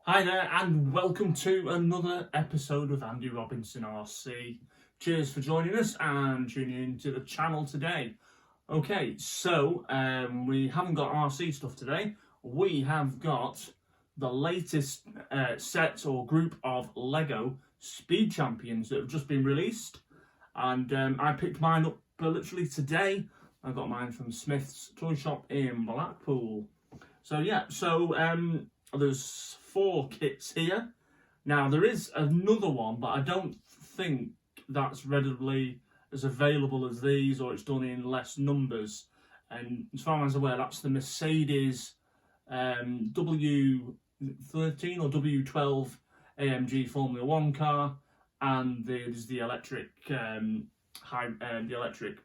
Hi there, and welcome to another episode of Andy Robinson RC. Cheers for joining us and tuning into the channel today. Okay, so we haven't got RC stuff today. We have got the latest set or group of Lego Speed Champions that have just been released, and I picked mine up literally today. I got mine from Smith's Toy Shop in Blackpool. So yeah, there's 4 kits here. Now there is another one, but I don't think that's readily as available as these, or it's done in less numbers. And as far as I'm aware, that's the Mercedes W13 or W12 AMG Formula One car, and there's the electric the electric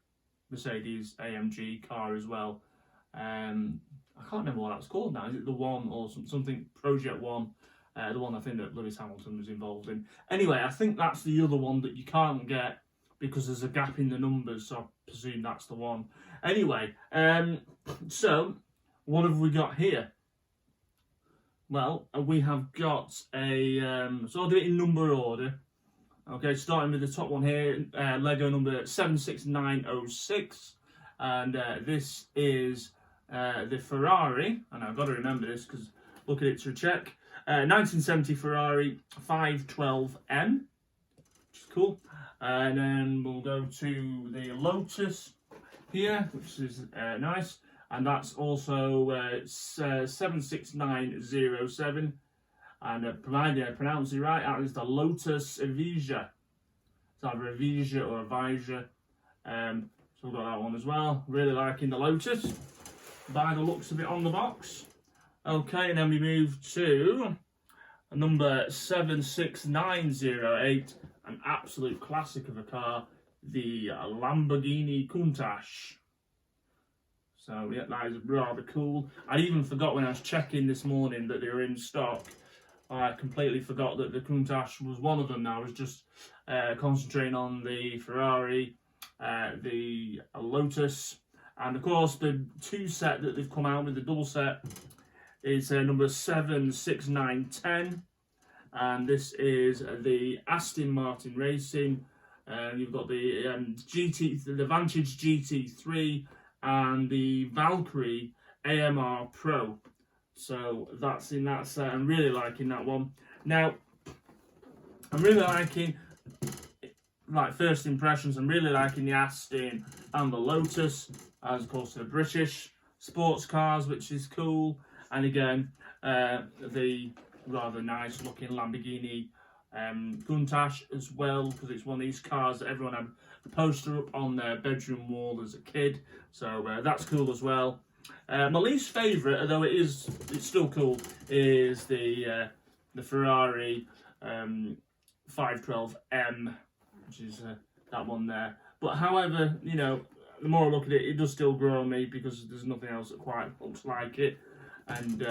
Mercedes AMG car as well. I can't remember what that's called now. Is it the One or something Project One? The one I think that Lewis Hamilton was involved in. Anyway, I think that's the other one that you can't get because there's a gap in the numbers, so I presume that's the one. Anyway, so what have we got here? Well, we have got a... so I'll do it in number order. Okay, starting with the top one here, Lego number 76906. And this is... the Ferrari, and I've got to remember this because look at it to check. 1970 Ferrari 512M, which is cool. And then we'll go to the Lotus here, which is nice. And that's also 76907. And provided I pronounce it right, that is the Lotus Evija. It's either a Evija or a Vija. So we've got that one as well. Really liking the Lotus, by the looks of it on the box. Okay, and then we move to number 76908, an absolute classic of a car, the Lamborghini Countach. So yeah, that is rather cool. I even forgot when I was checking this morning that they were in stock. I completely forgot that the Countach was one of them. I was just concentrating on the Ferrari, the Lotus, and of course the 2 set that they've come out with, the double set, is number 76910, and this is the Aston Martin Racing. You've got the the Vantage GT3 and the Valkyrie AMR Pro. So that's in that set. I'm really liking that one. Now, I'm really liking, like, first impressions, I'm really liking the Aston and the Lotus, as of course the British sports cars, which is cool. And again, the rather nice looking Lamborghini Countach as well, because it's one of these cars that everyone had a poster up on their bedroom wall as a kid. So that's cool as well. My least favourite, although it's still cool, is the Ferrari 512M, which is that one there. But however, you know, the more I look at it, it does still grow on me because there's nothing else that quite looks like it. And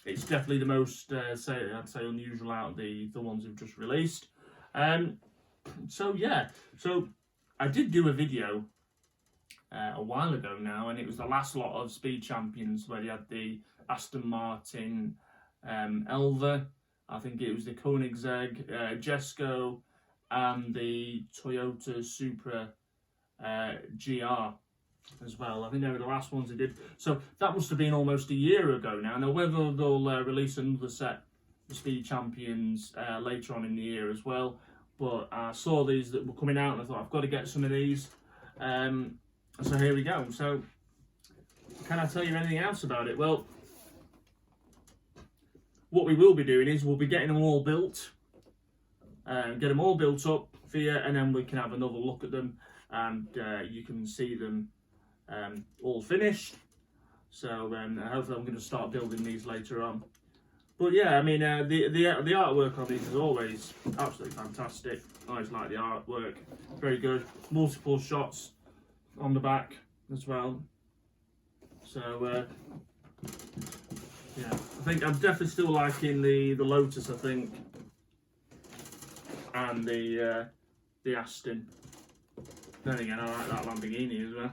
it's definitely the most, I'd say, unusual out of the ones who've just released. So yeah, so I did do a video a while ago now, and it was the last lot of Speed Champions where they had the Aston Martin Elva, I think it was the Koenigsegg Jesko, and the Toyota Supra GR as well. I think they were the last ones they did. So that must have been almost a year ago now. Now whether they'll release another set of Speed Champions later on in the year as well. But I saw these that were coming out and I thought I've got to get some of these. So here we go. So can I tell you anything else about it? Well, what we will be doing is we'll be getting them all built. Get them all built up for you, and then we can have another look at them, and you can see them all finished. So hopefully I'm going to start building these later on. But yeah, I mean the artwork on these is always absolutely fantastic. I always like the artwork, very good. Multiple shots on the back as well. So yeah, I think I'm definitely still liking the Lotus, I think, and the Aston. Then again, I like that Lamborghini as well.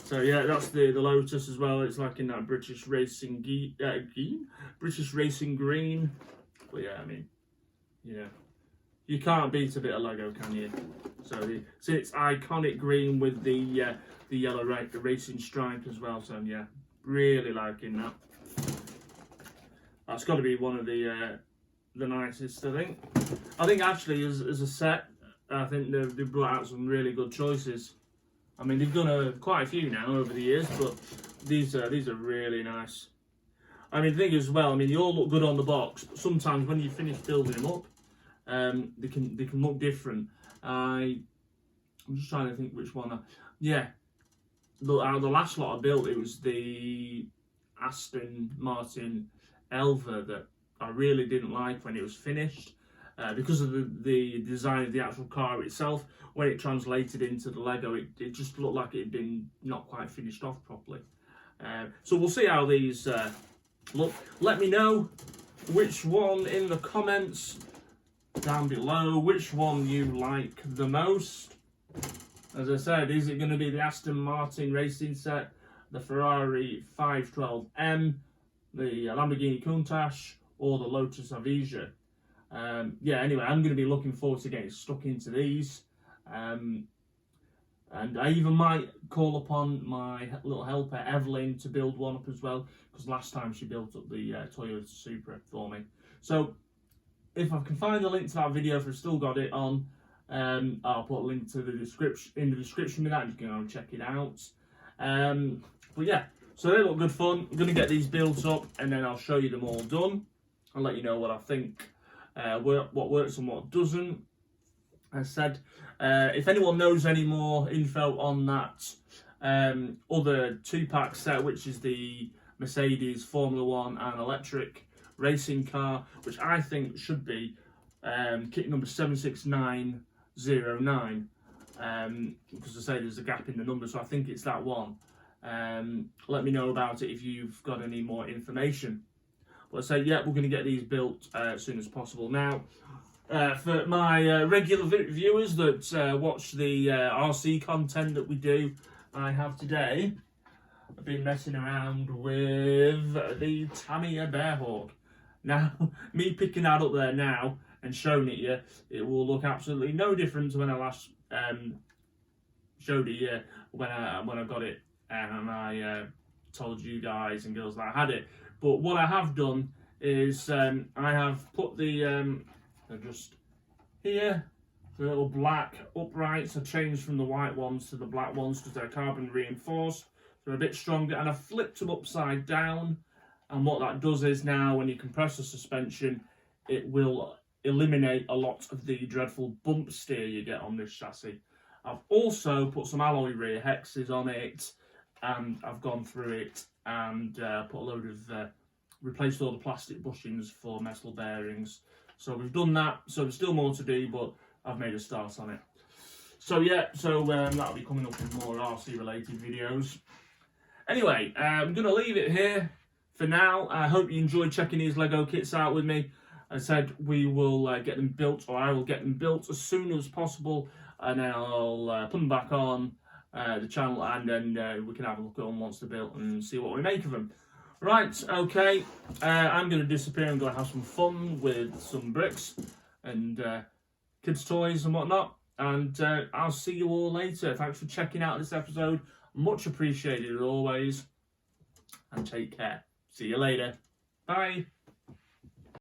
So yeah, that's the Lotus as well. It's like in that British racing green. But yeah, I mean, you know, you can't beat a bit of Lego, can you? So it's iconic green with the yellow racing stripe as well. So yeah, really liking that. That's got to be one of the nicest, I think. I think actually as a set, I think they've brought out some really good choices. I mean, they've done quite a few now over the years, but these are really nice. I mean, the thing as well, I mean, they all look good on the box, but sometimes when you finish building them up, they can look different. I'm just trying to think which one. Yeah, out of the last lot I built, it was the Aston Martin Elva that I really didn't like when it was finished. Because of the design of the actual car itself, when it translated into the Lego, it just looked like it had been not quite finished off properly. So we'll see how these look. Let me know which one in the comments down below, which one you like the most. As I said, is it going to be the Aston Martin racing set, the Ferrari 512M, the Lamborghini Countach, or the Lotus Avija? Yeah, anyway, I'm going to be looking forward to getting stuck into these. And I even might call upon my little helper, Evelyn, to build one up as well, because last time she built up the Toyota Supra for me. So, if I can find the link to that video, if I've still got it on, I'll put a link to the description in the description with that. You can go and check it out. But yeah, so they look good fun. I'm going to get these built up, and then I'll show you them all done. I'll let you know what I think. What works and what doesn't. As said, if anyone knows any more info on that other 2-pack set, which is the Mercedes Formula 1 and electric racing car, which I think should be kit number 76909, because I say there's a gap in the number, so I think it's that one. Let me know about it if you've got any more information. But I say, yeah, we're going to get these built as soon as possible. Now, for my regular viewers that watch the RC content that we do, I have today, I've been messing around with the Tamiya Bearhawk. Now, me picking that up there now and showing it you, it will look absolutely no different to when I last showed it you when I got it and I told you guys and girls that I had it. But what I have done is I have put the just here, the little black uprights. I changed from the white ones to the black ones because they're carbon reinforced. They're a bit stronger, and I flipped them upside down. And what that does is now, when you compress the suspension, it will eliminate a lot of the dreadful bump steer you get on this chassis. I've also put some alloy rear hexes on it, and I've gone through it and put a load of replaced all the plastic bushings for metal bearings. So we've done that. So there's still more to do, but I've made a start on it. So yeah, that'll be coming up in more RC related videos. Anyway, I'm going to leave it here for now. I hope you enjoyed checking these Lego kits out with me. I said we will get them built, or I will get them built as soon as possible, and then I'll put them back on the channel, and then we can have a look at them once they're built and see what we make of them. Right, okay, I'm going to disappear and go have some fun with some bricks and kids' toys and whatnot, and I'll see you all later. Thanks for checking out this episode. Much appreciated as always, and take care. See you later. Bye.